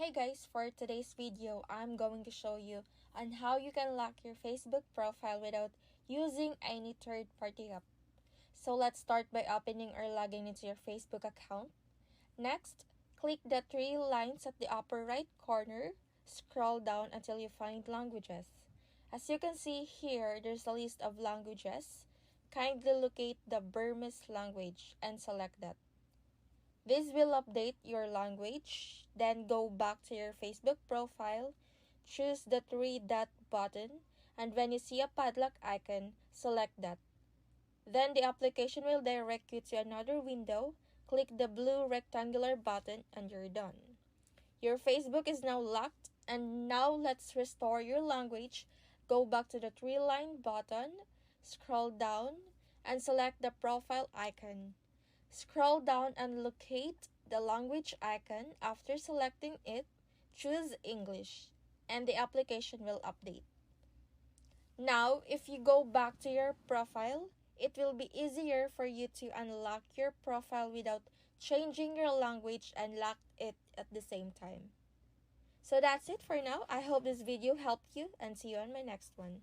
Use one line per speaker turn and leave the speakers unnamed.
Hi guys, for today's video, I'm going to show you on how you can lock your Facebook profile without using any third-party app. So let's start by opening or logging into your Facebook account. Next, click the three lines at the upper right corner. Scroll down until you find languages. As you can see here, there's a list of languages. Kindly locate the Burmese language and select that. This will update your language. Then go back to your Facebook profile, choose the three-dot button, and when you see a padlock icon, select that. Then the application will direct you to another window. Click the blue rectangular button and you're done. Your Facebook is now locked, and now let's restore your language. Go back to the three-line button, scroll down, and select the profile icon. Scroll down and locate the language icon. After selecting it, choose English, and the application will update. Now, if you go back to your profile, it will be easier for you to unlock your profile without changing your language and lock it at the same time. So that's it for now. I hope this video helped you, and see you on my next one.